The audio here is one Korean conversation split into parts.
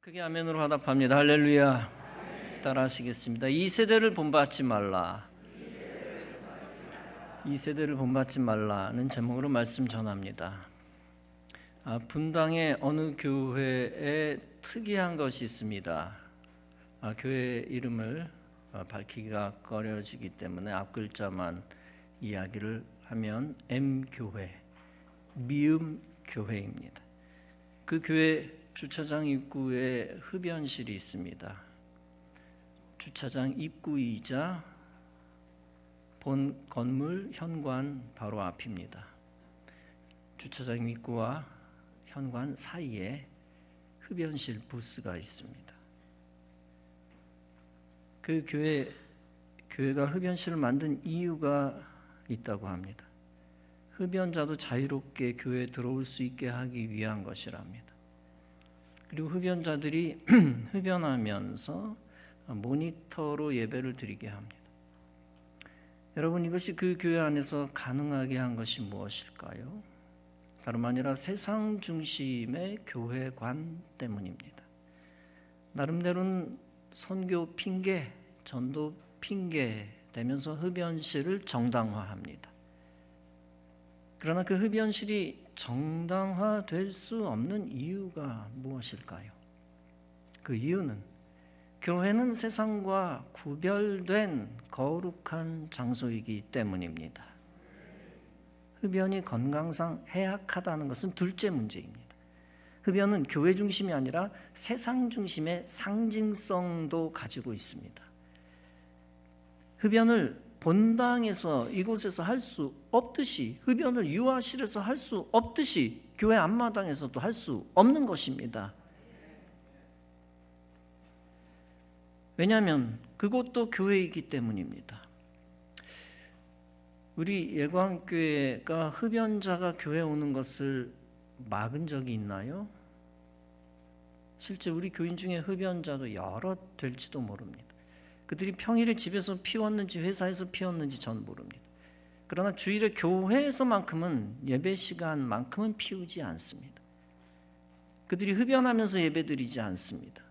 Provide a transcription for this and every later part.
크게 아멘으로 화답합니다. 할렐루야. 따라하시겠습니다. 이 세대를 본받지 말라. 이 세대를 본받지 말라는 제목으로 말씀 전합니다. 분당의 어느 교회에 특이한 것이 있습니다. 교회 이름을 밝히기가 꺼려지기 때문에 앞글자만 이야기를 하면 M교회, 미음교회입니다. 그 교회 주차장 입구에 흡연실이 있습니다. 주차장 입구이자 본 건물 현관 바로 앞입니다. 주차장 입구와 현관 사이에 흡연실 부스가 있습니다. 그 교회가 흡연실을 만든 이유가 있다고 합니다. 흡연자도 자유롭게 교회에 들어올 수 있게 하기 위한 것이랍니다. 그리고 흡연자들이 흡연하면서 모니터로 예배를 드리게 합니다. 여러분, 이것이 그 교회 안에서 가능하게 한 것이 무엇일까요? 다름 아니라 세상 중심의 교회관 때문입니다. 나름대로는 선교 핑계, 전도 핑계 되면서 흡연실을 정당화합니다. 그러나 그 흡연실이 정당화될 수 없는 이유가 무엇일까요? 그 이유는 교회는 세상과 구별된 거룩한 장소이기 때문입니다. 흡연이 건강상 해악하다는 것은 둘째 문제입니다. 흡연은 교회 중심이 아니라 세상 중심의 상징성도 가지고 있습니다. 흡연을 본당에서 이곳에서 할 수 없듯이, 흡연을 유아실에서 할 수 없듯이 교회 앞마당에서도 할 수 없는 것입니다. 왜냐하면 그곳도 교회이기 때문입니다. 우리 예광교회가 흡연자가 교회에 오는 것을 막은 적이 있나요? 실제 우리 교인 중에 흡연자도 여럿 될지도 모릅니다. 그들이 평일에 집에서 피웠는지 회사에서 피웠는지 전 모릅니다. 그러나 주일에 교회에서만큼은 예배 시간만큼은 피우지 않습니다. 그들이 흡연하면서 예배드리지 않습니다.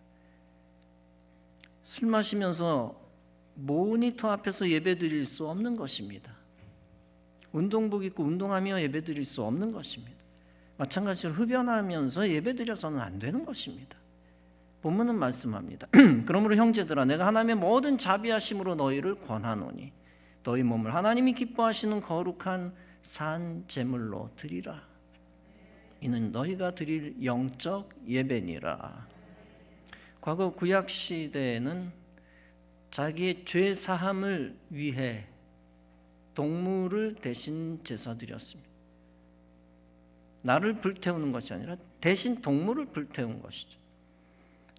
술 마시면서 모니터 앞에서 예배드릴 수 없는 것입니다. 운동복 입고 운동하며 예배드릴 수 없는 것입니다. 마찬가지로 흡연하면서 예배드려서는 안 되는 것입니다. 본문은 말씀합니다. 그러므로 형제들아, 내가 하나님의 모든 자비하심으로 너희를 권하노니 너희 몸을 하나님이 기뻐하시는 거룩한 산 제물로 드리라. 이는 너희가 드릴 영적 예배니라. 과거 구약 시대에는 자기의 죄 사함을 위해 동물을 대신 제사 드렸습니다. 나를 불태우는 것이 아니라 대신 동물을 불태운 것이죠.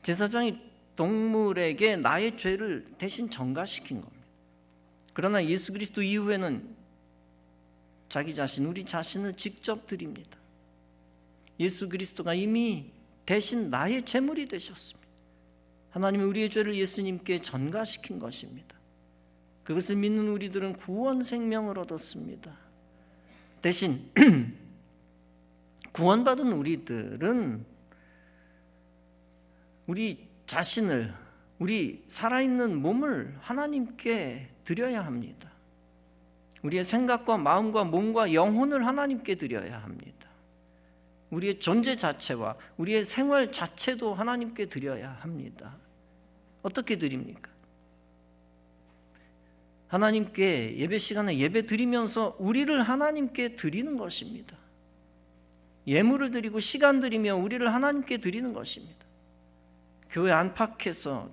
제사장이 동물에게 나의 죄를 대신 전가시킨 겁니다. 그러나 예수 그리스도 이후에는 자기 자신, 우리 자신을 직접 드립니다. 예수 그리스도가 이미 대신 나의 제물이 되셨습니다. 하나님이 우리의 죄를 예수님께 전가시킨 것입니다. 그것을 믿는 우리들은 구원 생명을 얻었습니다. 대신 구원받은 우리들은 우리 자신을, 우리 살아있는 몸을 하나님께 드려야 합니다. 우리의 생각과 마음과 몸과 영혼을 하나님께 드려야 합니다. 우리의 존재 자체와 우리의 생활 자체도 하나님께 드려야 합니다. 어떻게 드립니까? 하나님께 예배 시간에 예배 드리면서 우리를 하나님께 드리는 것입니다. 예물을 드리고 시간 드리며 우리를 하나님께 드리는 것입니다. 교회 안팎에서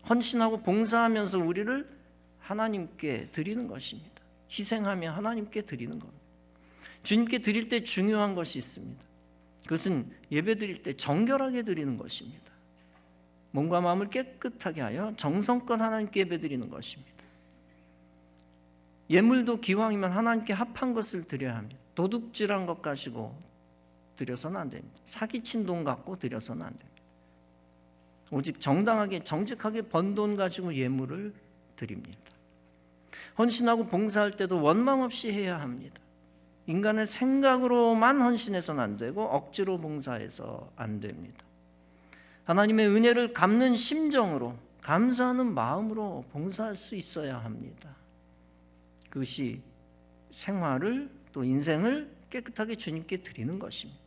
헌신하고 봉사하면서 우리를 하나님께 드리는 것입니다. 희생하며 하나님께 드리는 겁니다. 주님께 드릴 때 중요한 것이 있습니다. 그것은 예배 드릴 때 정결하게 드리는 것입니다. 몸과 마음을 깨끗하게 하여 정성껏 하나님께 예배 드리는 것입니다. 예물도 기왕이면 하나님께 합한 것을 드려야 합니다. 도둑질한 것 가지고 드려서는 안 됩니다. 사기친 돈 갖고 드려서는 안 됩니다. 오직 정당하게 정직하게 번 돈 가지고 예물을 드립니다. 헌신하고 봉사할 때도 원망 없이 해야 합니다. 인간의 생각으로만 헌신해서는 안 되고 억지로 봉사해서 안 됩니다. 하나님의 은혜를 갚는 심정으로, 감사하는 마음으로 봉사할 수 있어야 합니다. 그것이 생활을 또 인생을 깨끗하게 주님께 드리는 것입니다.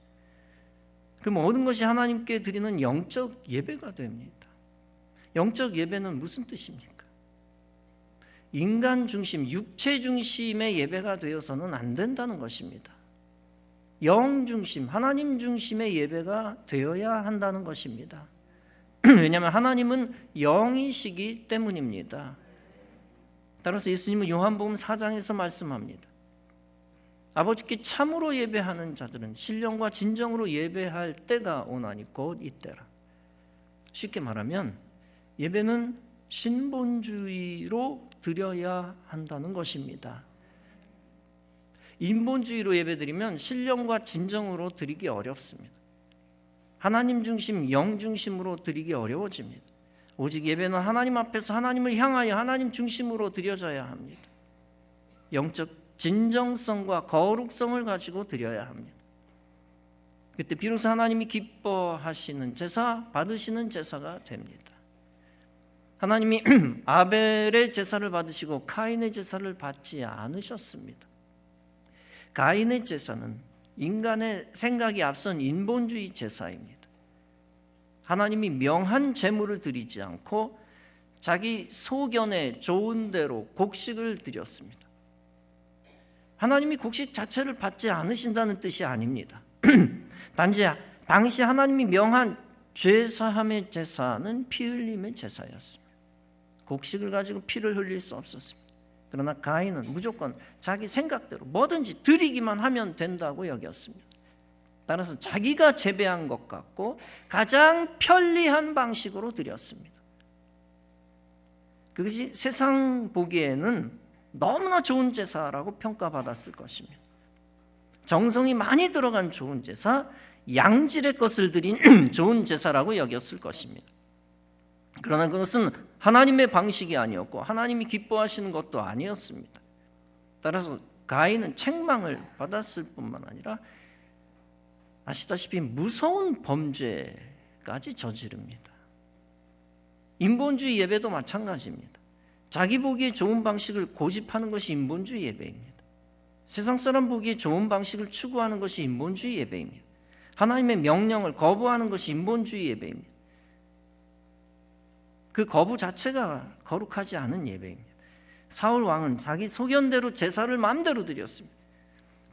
그 모든 것이 하나님께 드리는 영적 예배가 됩니다. 영적 예배는 무슨 뜻입니까? 인간 중심, 육체 중심의 예배가 되어서는 안 된다는 것입니다. 영 중심, 하나님 중심의 예배가 되어야 한다는 것입니다. 왜냐하면 하나님은 영이시기 때문입니다. 따라서 예수님은 요한복음 4장에서 말씀합니다. 아버지께 참으로 예배하는 자들은 신령과 진정으로 예배할 때가 오나니 곧 이때라. 쉽게 말하면 예배는 신본주의로 드려야 한다는 것입니다. 인본주의로 예배드리면 신령과 진정으로 드리기 어렵습니다. 하나님 중심, 영 중심으로 드리기 어려워집니다. 오직 예배는 하나님 앞에서 하나님을 향하여 하나님 중심으로 드려져야 합니다. 영적 진정성과 거룩성을 가지고 드려야 합니다. 그때 비로소 하나님이 기뻐하시는 제사, 받으시는 제사가 됩니다. 하나님이 아벨의 제사를 받으시고 카인의 제사를 받지 않으셨습니다. 가인의 제사는 인간의 생각이 앞선 인본주의 제사입니다. 하나님이 명한 제물을 드리지 않고 자기 소견에 좋은 대로 곡식을 드렸습니다. 하나님이 곡식 자체를 받지 않으신다는 뜻이 아닙니다. 단지 당시 하나님이 명한 죄사함의 제사는 피 흘림의 제사였습니다. 곡식을 가지고 피를 흘릴 수 없었습니다. 그러나 가인은 무조건 자기 생각대로 뭐든지 드리기만 하면 된다고 여겼습니다. 따라서 자기가 재배한 것 같고 가장 편리한 방식으로 드렸습니다. 그것이 세상 보기에는 너무나 좋은 제사라고 평가받았을 것입니다. 정성이 많이 들어간 좋은 제사, 양질의 것을 드린 좋은 제사라고 여겼을 것입니다. 그러나 그것은 하나님의 방식이 아니었고 하나님이 기뻐하시는 것도 아니었습니다. 따라서 가인은 책망을 받았을 뿐만 아니라 아시다시피 무서운 범죄까지 저지릅니다. 인본주의 예배도 마찬가지입니다. 자기 보기에 좋은 방식을 고집하는 것이 인본주의 예배입니다. 세상 사람 보기에 좋은 방식을 추구하는 것이 인본주의 예배입니다. 하나님의 명령을 거부하는 것이 인본주의 예배입니다. 그 거부 자체가 거룩하지 않은 예배입니다. 사울 왕은 자기 소견대로 제사를 마음대로 드렸습니다.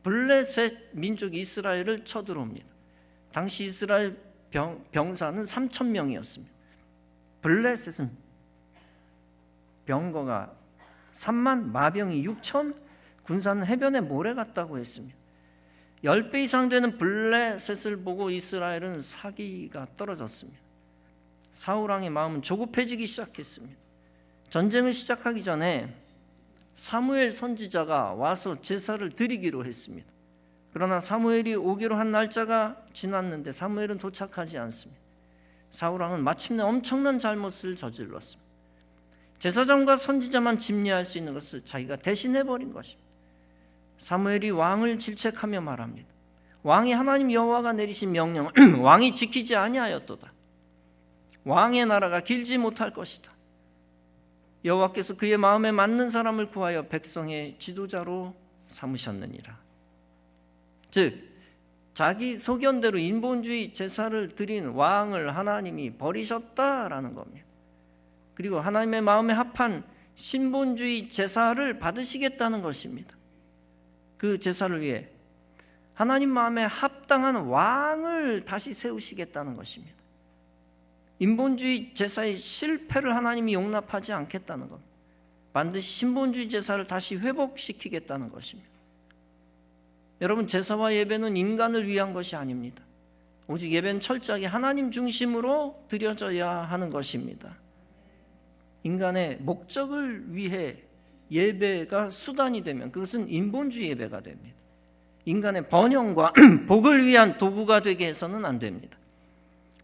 블레셋 민족이 이스라엘을 쳐들어옵니다. 당시 이스라엘 병사는 3,000명이었습니다. 블레셋은 병거가 3만, 마병이 6천, 군사는 해변에 모래 같다고 했습니다. 10배 이상 되는 블레셋을 보고 이스라엘은 사기가 떨어졌습니다. 사울왕의 마음은 조급해지기 시작했습니다. 전쟁을 시작하기 전에 사무엘 선지자가 와서 제사를 드리기로 했습니다. 그러나 사무엘이 오기로 한 날짜가 지났는데 사무엘은 도착하지 않습니다. 사울왕은 마침내 엄청난 잘못을 저질렀습니다. 제사장과 선지자만 집례할 수 있는 것을 자기가 대신해버린 것입니다. 사무엘이 왕을 질책하며 말합니다. 왕이 하나님 여호와가 내리신 명령을 왕이 지키지 아니하였도다. 왕의 나라가 길지 못할 것이다. 여호와께서 그의 마음에 맞는 사람을 구하여 백성의 지도자로 삼으셨느니라. 즉 자기 소견대로 인본주의 제사를 드린 왕을 하나님이 버리셨다라는 겁니다. 그리고 하나님의 마음에 합한 신본주의 제사를 받으시겠다는 것입니다. 그 제사를 위해 하나님 마음에 합당한 왕을 다시 세우시겠다는 것입니다. 인본주의 제사의 실패를 하나님이 용납하지 않겠다는 것, 반드시 신본주의 제사를 다시 회복시키겠다는 것입니다. 여러분, 제사와 예배는 인간을 위한 것이 아닙니다. 오직 예배는 철저하게 하나님 중심으로 드려져야 하는 것입니다. 인간의 목적을 위해 예배가 수단이 되면 그것은 인본주의 예배가 됩니다. 인간의 번영과 복을 위한 도구가 되게 해서는 안 됩니다.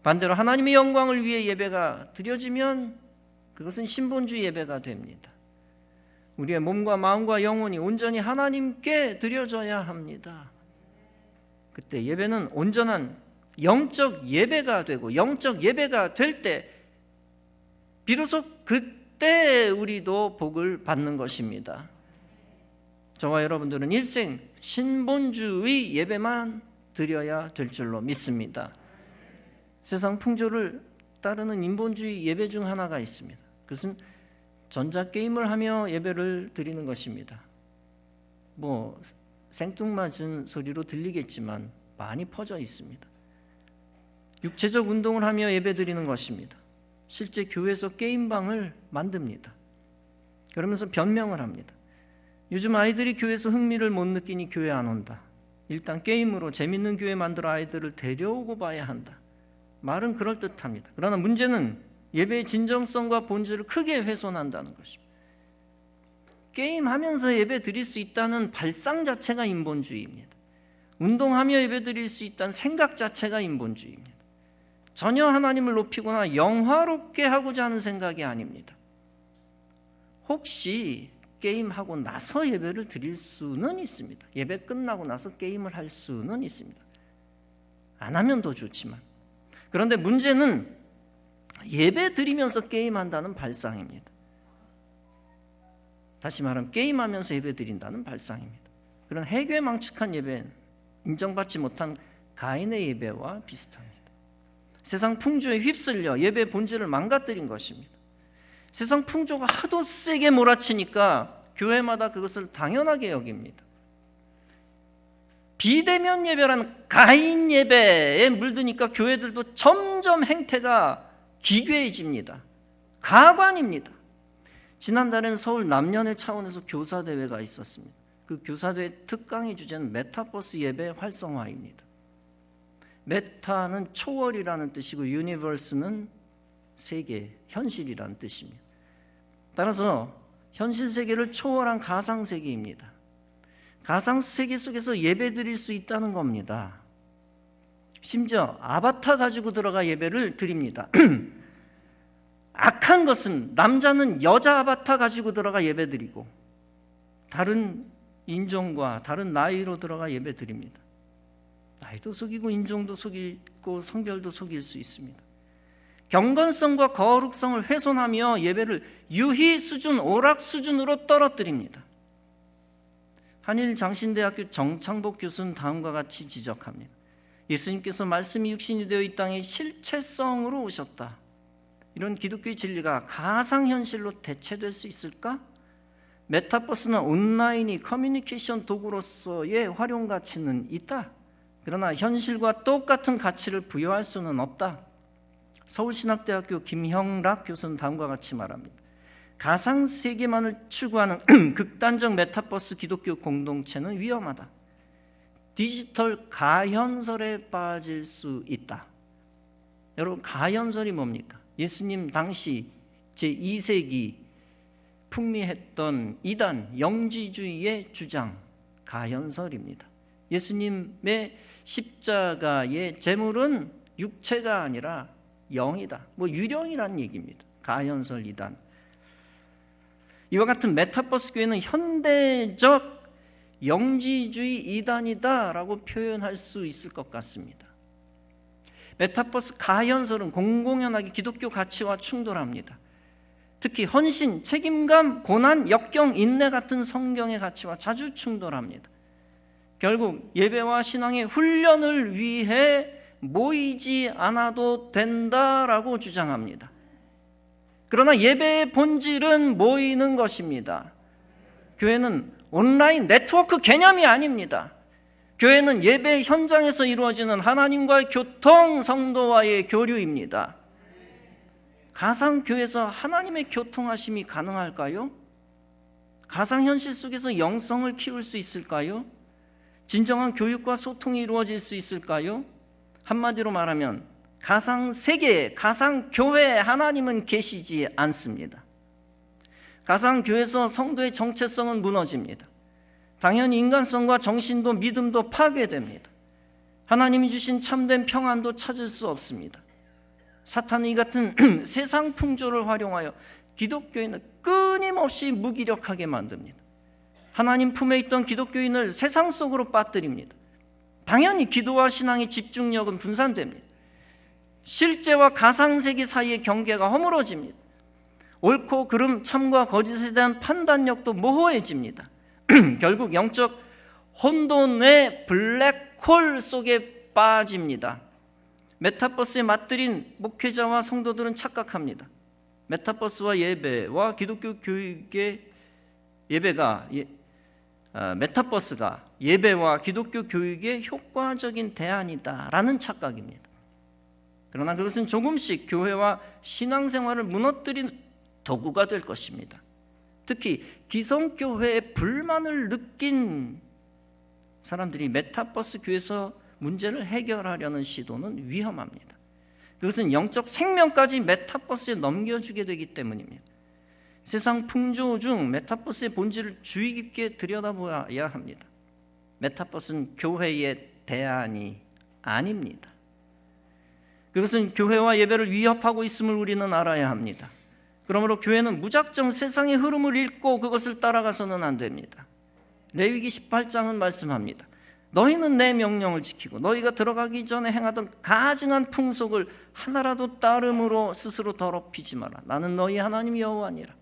반대로 하나님의 영광을 위해 예배가 드려지면 그것은 신본주의 예배가 됩니다. 우리의 몸과 마음과 영혼이 온전히 하나님께 드려져야 합니다. 그때 예배는 온전한 영적 예배가 되고 영적 예배가 될 때 비로소 그때 우리도 복을 받는 것입니다. 저와 여러분들은 일생 신본주의 예배만 드려야 될 줄로 믿습니다. 세상 풍조를 따르는 인본주의 예배 중 하나가 있습니다. 그것은 전자게임을 하며 예배를 드리는 것입니다. 생뚱맞은 소리로 들리겠지만 많이 퍼져 있습니다. 육체적 운동을 하며 예배 드리는 것입니다. 실제 교회에서 게임방을 만듭니다. 그러면서 변명을 합니다. 요즘 아이들이 교회에서 흥미를 못 느끼니 교회 안 온다. 일단 게임으로 재밌는 교회 만들어 아이들을 데려오고 봐야 한다. 말은 그럴듯합니다. 그러나 문제는 예배의 진정성과 본질을 크게 훼손한다는 것입니다. 게임하면서 예배 드릴 수 있다는 발상 자체가 인본주의입니다. 운동하며 예배 드릴 수 있다는 생각 자체가 인본주의입니다. 전혀 하나님을 높이거나 영화롭게 하고자 하는 생각이 아닙니다. 혹시 게임하고 나서 예배를 드릴 수는 있습니다. 예배 끝나고 나서 게임을 할 수는 있습니다. 안 하면 더 좋지만. 그런데 문제는 예배 드리면서 게임한다는 발상입니다. 다시 말하면 게임하면서 예배 드린다는 발상입니다. 그런 해괴망측한 예배는 인정받지 못한 가인의 예배와 비슷합니다. 세상 풍조에 휩쓸려 예배 본질을 망가뜨린 것입니다. 세상 풍조가 하도 세게 몰아치니까 교회마다 그것을 당연하게 여깁니다. 비대면 예배라는 가인 예배에 물드니까 교회들도 점점 행태가 기괴해집니다. 가관입니다. 지난달에는 서울 남년의 차원에서 교사대회가 있었습니다. 그 교사대회 특강의 주제는 메타버스 예배 활성화입니다. 메타는 초월이라는 뜻이고 유니버스는 세계, 현실이라는 뜻입니다. 따라서 현실 세계를 초월한 가상 세계입니다. 가상 세계 속에서 예배 드릴 수 있다는 겁니다. 심지어 아바타 가지고 들어가 예배를 드립니다. 악한 것은 남자는 여자 아바타 가지고 들어가 예배 드리고 다른 인종과 다른 나이로 들어가 예배 드립니다. 나이도 속이고 인종도 속이고 성별도 속일 수 있습니다. 경건성과 거룩성을 훼손하며 예배를 유희 수준, 오락 수준으로 떨어뜨립니다. 한일장신대학교 정창복 교수는 다음과 같이 지적합니다. 예수님께서 말씀이 육신이 되어 이 땅에 실체성으로 오셨다. 이런 기독교의 진리가 가상현실로 대체될 수 있을까? 메타버스나 온라인이 커뮤니케이션 도구로서의 활용 가치는 있다. 그러나 현실과 똑같은 가치를 부여할 수는 없다. 서울신학대학교 김형락 교수는 다음과 같이 말합니다. 가상세계만을 추구하는 극단적 메타버스 기독교 공동체는 위험하다. 디지털 가현설에 빠질 수 있다. 여러분, 가현설이 뭡니까? 예수님 당시 제2세기 풍미했던 이단 영지주의의 주장, 가현설입니다. 예수님의 십자가의 제물은 육체가 아니라 영이다. 유령이라는 얘기입니다. 가현설 이단. 이와 같은 메타버스 교회는 현대적 영지주의 이단이다라고 표현할 수 있을 것 같습니다. 메타버스 가현설은 공공연하게 기독교 가치와 충돌합니다. 특히 헌신, 책임감, 고난, 역경, 인내 같은 성경의 가치와 자주 충돌합니다. 결국 예배와 신앙의 훈련을 위해 모이지 않아도 된다라고 주장합니다. 그러나 예배의 본질은 모이는 것입니다. 교회는 온라인 네트워크 개념이 아닙니다. 교회는 예배 현장에서 이루어지는 하나님과의 교통, 성도와의 교류입니다. 가상교회에서 하나님의 교통하심이 가능할까요? 가상현실 속에서 영성을 키울 수 있을까요? 진정한 교육과 소통이 이루어질 수 있을까요? 한마디로 말하면 가상세계, 가상교회에 하나님은 계시지 않습니다. 가상교회에서 성도의 정체성은 무너집니다. 당연히 인간성과 정신도 믿음도 파괴됩니다. 하나님이 주신 참된 평안도 찾을 수 없습니다. 사탄은 이 같은 세상 풍조를 활용하여 기독교인을 끊임없이 무기력하게 만듭니다. 하나님 품에 있던 기독교인을 세상 속으로 빠뜨립니다. 당연히 기도와 신앙의 집중력은 분산됩니다. 실제와 가상세계 사이의 경계가 허물어집니다. 옳고 그름, 참과 거짓에 대한 판단력도 모호해집니다. 결국 영적 혼돈의 블랙홀 속에 빠집니다. 메타버스에 맞들인 목회자와 성도들은 착각합니다. 메타버스와 예배와 기독교 교육의 메타버스가 예배와 기독교 교육의 효과적인 대안이다라는 착각입니다. 그러나 그것은 조금씩 교회와 신앙생활을 무너뜨린 도구가 될 것입니다. 특히 기성교회의 불만을 느낀 사람들이 메타버스 교회에서 문제를 해결하려는 시도는 위험합니다. 그것은 영적 생명까지 메타버스에 넘겨주게 되기 때문입니다. 세상 풍조 중 메타버스의 본질을 주의 깊게 들여다보아야 합니다. 메타버스는 교회의 대안이 아닙니다. 그것은 교회와 예배를 위협하고 있음을 우리는 알아야 합니다. 그러므로 교회는 무작정 세상의 흐름을 읽고 그것을 따라가서는 안 됩니다. 레위기 18장은 말씀합니다. 너희는 내 명령을 지키고 너희가 들어가기 전에 행하던 가증한 풍속을 하나라도 따름으로 스스로 더럽히지 마라. 나는 너희 하나님 여호와니라.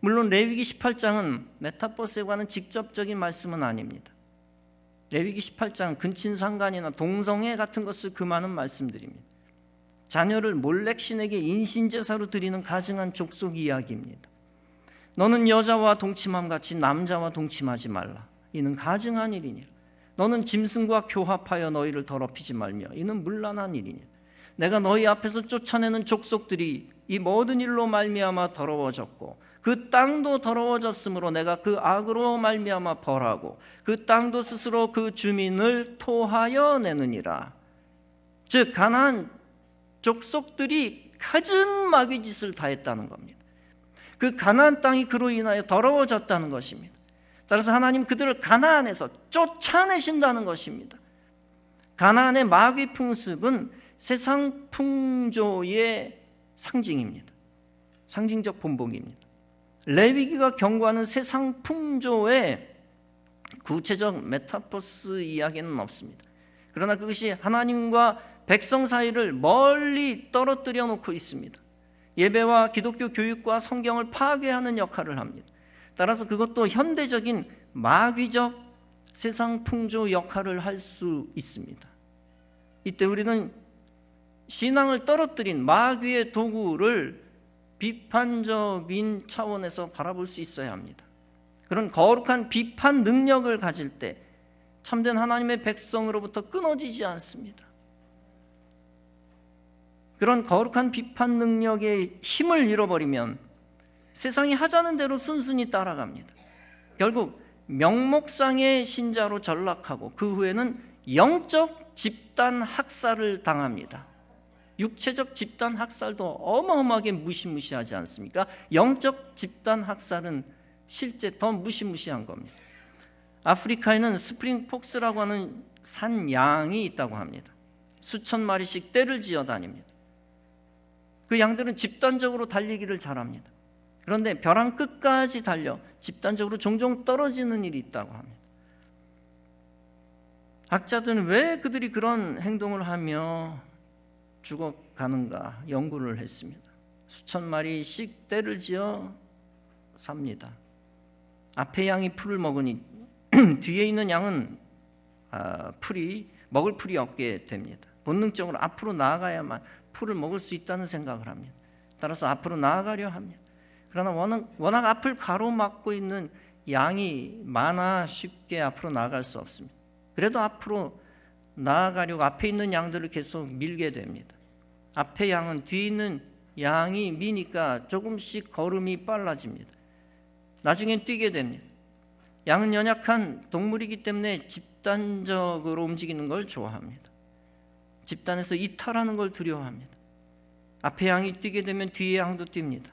물론 레위기 18장은 메타버스에 관한 직접적인 말씀은 아닙니다. 레위기 18장은 근친상간이나 동성애 같은 것을 금하는 말씀들입니다. 자녀를 몰렉신에게 인신제사로 드리는 가증한 족속 이야기입니다. 너는 여자와 동침함 같이 남자와 동침하지 말라. 이는 가증한 일이니라. 너는 짐승과 교합하여 너희를 더럽히지 말며 이는 문란한 일이니라. 내가 너희 앞에서 쫓아내는 족속들이 이 모든 일로 말미암아 더러워졌고 그 땅도 더러워졌으므로 내가 그 악으로 말미암아 벌하고 그 땅도 스스로 그 주민을 토하여 내느니라. 즉 가나안 족속들이 갖은 마귀 짓을 다 했다는 겁니다. 그 가나안 땅이 그로 인하여 더러워졌다는 것입니다. 따라서 하나님 그들을 가나안에서 쫓아내신다는 것입니다. 가나안의 마귀 풍습은 세상 풍조의 상징입니다. 상징적 본보기입니다. 레위기가 경고하는 세상 풍조의 구체적 메타버스 이야기는 없습니다. 그러나 그것이 하나님과 백성 사이를 멀리 떨어뜨려 놓고 있습니다. 예배와 기독교 교육과 성경을 파괴하는 역할을 합니다. 따라서 그것도 현대적인 마귀적 세상 풍조 역할을 할 수 있습니다. 이때 우리는 신앙을 떨어뜨린 마귀의 도구를 비판적인 차원에서 바라볼 수 있어야 합니다. 그런 거룩한 비판 능력을 가질 때 참된 하나님의 백성으로부터 끊어지지 않습니다. 그런 거룩한 비판 능력의 힘을 잃어버리면 세상이 하자는 대로 순순히 따라갑니다. 결국 명목상의 신자로 전락하고 그 후에는 영적 집단 학살을 당합니다. 육체적 집단 학살도 어마어마하게 무시무시하지 않습니까? 영적 집단 학살은 실제 더 무시무시한 겁니다. 아프리카에는 스프링 폭스라고 하는 산양이 있다고 합니다. 수천 마리씩 떼를 지어 다닙니다. 그 양들은 집단적으로 달리기를 잘합니다. 그런데 벼랑 끝까지 달려 집단적으로 종종 떨어지는 일이 있다고 합니다. 학자들은 왜 그들이 그런 행동을 하며 죽어가는가 연구를 했습니다. 수천 마리씩 떼를 지어 삽니다. 앞에 양이 풀을 먹으니 뒤에 있는 양은 먹을 풀이 없게 됩니다. 본능적으로 앞으로 나아가야만 풀을 먹을 수 있다는 생각을 합니다. 따라서 앞으로 나아가려 합니다. 그러나 워낙 앞을 가로막고 있는 양이 많아 쉽게 앞으로 나아갈 수 없습니다. 그래도 앞으로 나아가려고 앞에 있는 양들을 계속 밀게 됩니다. 앞에 양은 뒤에 있는 양이 미니까 조금씩 걸음이 빨라집니다. 나중엔 뛰게 됩니다. 양은 연약한 동물이기 때문에 집단적으로 움직이는 걸 좋아합니다. 집단에서 이탈하는 걸 두려워합니다. 앞에 양이 뛰게 되면 뒤에 양도 뜁니다.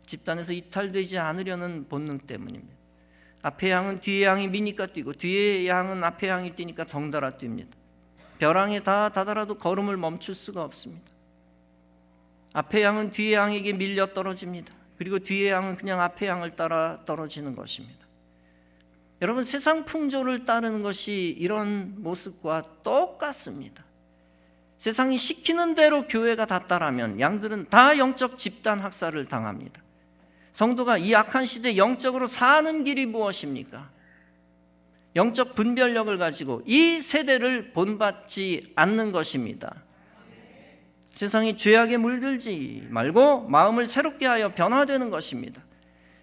집단에서 이탈되지 않으려는 본능 때문입니다. 앞에 양은 뒤에 양이 미니까 뛰고 뒤에 양은 앞에 양이 뛰니까 덩달아 뜁니다. 벼랑에 다 다다라도 걸음을 멈출 수가 없습니다. 앞에 양은 뒤에 양에게 밀려 떨어집니다. 그리고 뒤에 양은 그냥 앞에 양을 따라 떨어지는 것입니다. 여러분, 세상 풍조를 따르는 것이 이런 모습과 똑같습니다. 세상이 시키는 대로 교회가 다 따르면 양들은 다 영적 집단 학살을 당합니다. 성도가 이 악한 시대에 영적으로 사는 길이 무엇입니까? 영적 분별력을 가지고 이 세대를 본받지 않는 것입니다. 세상이 죄악에 물들지 말고 마음을 새롭게 하여 변화되는 것입니다.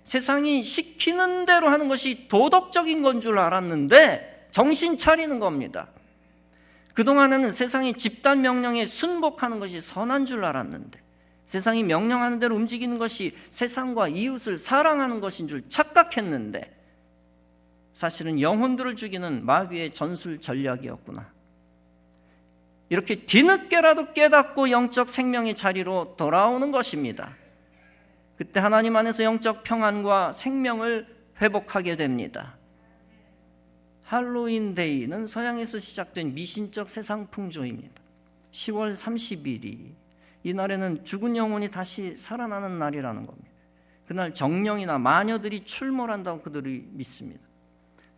세상이 시키는 대로 하는 것이 도덕적인 건 줄 알았는데 정신 차리는 겁니다. 그동안에는 세상이 집단 명령에 순복하는 것이 선한 줄 알았는데 세상이 명령하는 대로 움직이는 것이 세상과 이웃을 사랑하는 것인 줄 착각했는데 사실은 영혼들을 죽이는 마귀의 전술 전략이었구나. 이렇게 뒤늦게라도 깨닫고 영적 생명의 자리로 돌아오는 것입니다. 그때 하나님 안에서 영적 평안과 생명을 회복하게 됩니다. 할로윈 데이는 서양에서 시작된 미신적 세상 풍조입니다. 10월 30일이 이날에는 죽은 영혼이 다시 살아나는 날이라는 겁니다. 그날 정령이나 마녀들이 출몰한다고 그들이 믿습니다.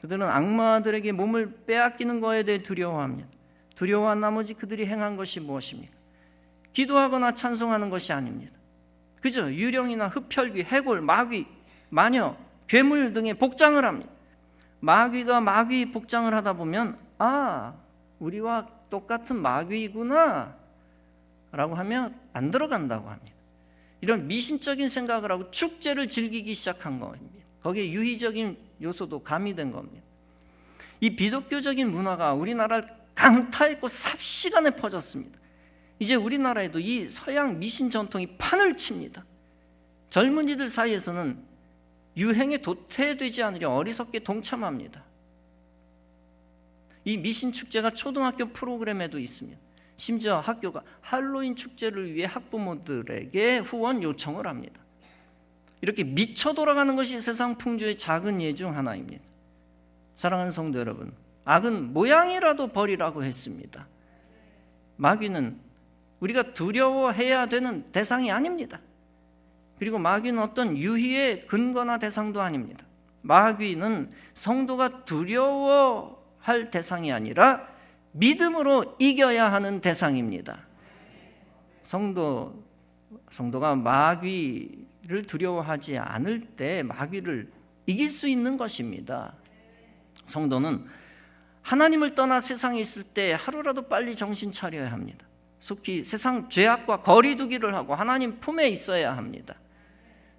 그들은 악마들에게 몸을 빼앗기는 것에 대해 두려워합니다. 두려워한 나머지 그들이 행한 것이 무엇입니까? 기도하거나 찬송하는 것이 아닙니다. 그저 유령이나 흡혈귀, 해골, 마귀, 마녀, 괴물 등의 복장을 합니다. 마귀가 마귀 복장을 하다 보면 우리와 똑같은 마귀이구나 라고 하면 안 들어간다고 합니다. 이런 미신적인 생각을 하고 축제를 즐기기 시작한 겁니다. 거기에 유희적인 요소도 가미된 겁니다. 이 비독교적인 문화가 우리나라를 강타했고 삽시간에 퍼졌습니다. 이제 우리나라에도 이 서양 미신 전통이 판을 칩니다. 젊은이들 사이에서는 유행에 도태되지 않으려 어리석게 동참합니다. 이 미신 축제가 초등학교 프로그램에도 있습니다. 심지어 학교가 할로윈 축제를 위해 학부모들에게 후원 요청을 합니다. 이렇게 미쳐 돌아가는 것이 세상 풍조의 작은 예 중 하나입니다. 사랑하는 성도 여러분, 악은 모양이라도 버리라고 했습니다. 마귀는 우리가 두려워해야 되는 대상이 아닙니다. 그리고 마귀는 어떤 유희의 근거나 대상도 아닙니다. 마귀는 성도가 두려워할 대상이 아니라 믿음으로 이겨야 하는 대상입니다. 성도가 마귀를 두려워하지 않을 때 마귀를 이길 수 있는 것입니다. 성도는 하나님을 떠나 세상에 있을 때 하루라도 빨리 정신 차려야 합니다. 속히 세상 죄악과 거리두기를 하고 하나님 품에 있어야 합니다.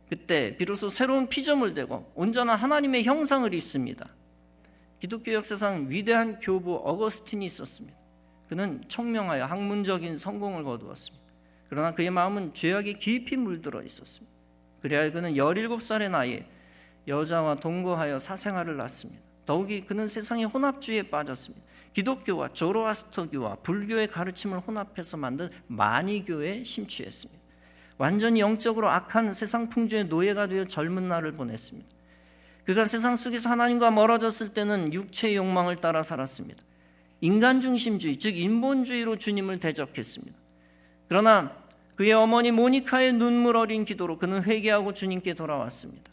그때 비로소 새로운 피조물 되고 온전한 하나님의 형상을 입습니다. 기독교 역사상 위대한 교부 어거스틴이 있었습니다. 그는 총명하여 학문적인 성공을 거두었습니다. 그러나 그의 마음은 죄악에 깊이 물들어 있었습니다. 그래야 그는 17살의 나이에 여자와 동거하여 사생아를 낳습니다. 더욱이 그는 세상의 혼합주의에 빠졌습니다. 기독교와 조로아스터교와 불교의 가르침을 혼합해서 만든 만이교에 심취했습니다. 완전히 영적으로 악한 세상 풍조의 노예가 되어 젊은 날을 보냈습니다. 그가 세상 속에서 하나님과 멀어졌을 때는 육체의 욕망을 따라 살았습니다. 인간중심주의, 즉 인본주의로 주님을 대적했습니다. 그러나 그의 어머니 모니카의 눈물 어린 기도로 그는 회개하고 주님께 돌아왔습니다.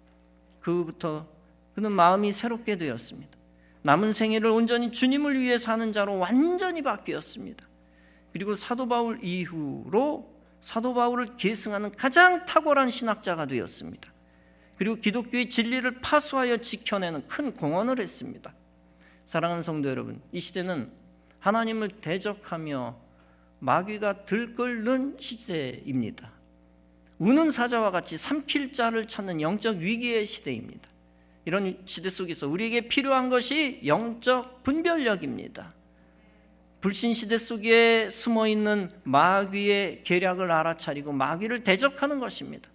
그 후부터 그는 마음이 새롭게 되었습니다. 남은 생애를 온전히 주님을 위해 사는 자로 완전히 바뀌었습니다. 그리고 사도 바울 이후로 사도 바울을 계승하는 가장 탁월한 신학자가 되었습니다. 그리고 기독교의 진리를 파수하여 지켜내는 큰 공헌을 했습니다. 사랑하는 성도 여러분, 이 시대는 하나님을 대적하며 마귀가 들끓는 시대입니다. 우는 사자와 같이 삼킬 자를 찾는 영적 위기의 시대입니다. 이런 시대 속에서 우리에게 필요한 것이 영적 분별력입니다. 불신 시대 속에 숨어있는 마귀의 계략을 알아차리고 마귀를 대적하는 것입니다.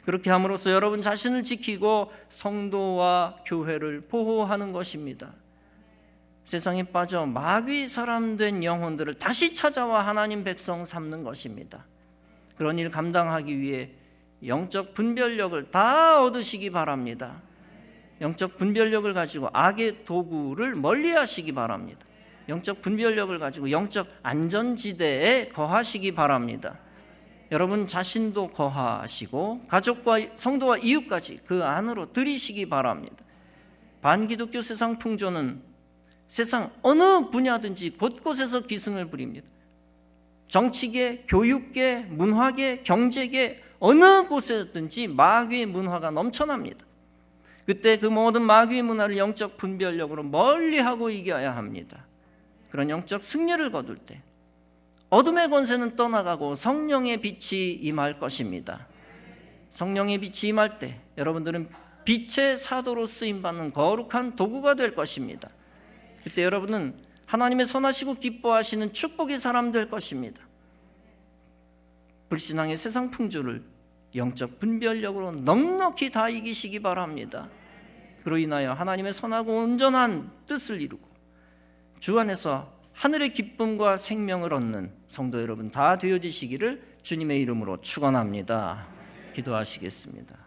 그렇게 함으로써 여러분 자신을 지키고 성도와 교회를 보호하는 것입니다. 세상에 빠져 마귀 사람 된 영혼들을 다시 찾아와 하나님 백성 삼는 것입니다. 그런 일 감당하기 위해 영적 분별력을 다 얻으시기 바랍니다. 영적 분별력을 가지고 악의 도구를 멀리하시기 바랍니다. 영적 분별력을 가지고 영적 안전지대에 거하시기 바랍니다. 여러분 자신도 거하시고 가족과 성도와 이웃까지 그 안으로 들이시기 바랍니다. 반기독교 세상 풍조는 세상 어느 분야든지 곳곳에서 기승을 부립니다. 정치계, 교육계, 문화계, 경제계 어느 곳에든지 마귀의 문화가 넘쳐납니다. 그때 그 모든 마귀의 문화를 영적 분별력으로 멀리하고 이겨야 합니다. 그런 영적 승리를 거둘 때 어둠의 권세는 떠나가고 성령의 빛이 임할 것입니다. 성령의 빛이 임할 때 여러분들은 빛의 사도로 쓰임받는 거룩한 도구가 될 것입니다. 그때 여러분은 하나님의 선하시고 기뻐하시는 축복의 사람 될 것입니다. 불신앙의 세상 풍조를 영적 분별력으로 넉넉히 다 이기시기 바랍니다. 그로 인하여 하나님의 선하고 온전한 뜻을 이루고 주 안에서 하늘의 기쁨과 생명을 얻는 성도 여러분 다 되어지시기를 주님의 이름으로 축원합니다. 기도하시겠습니다.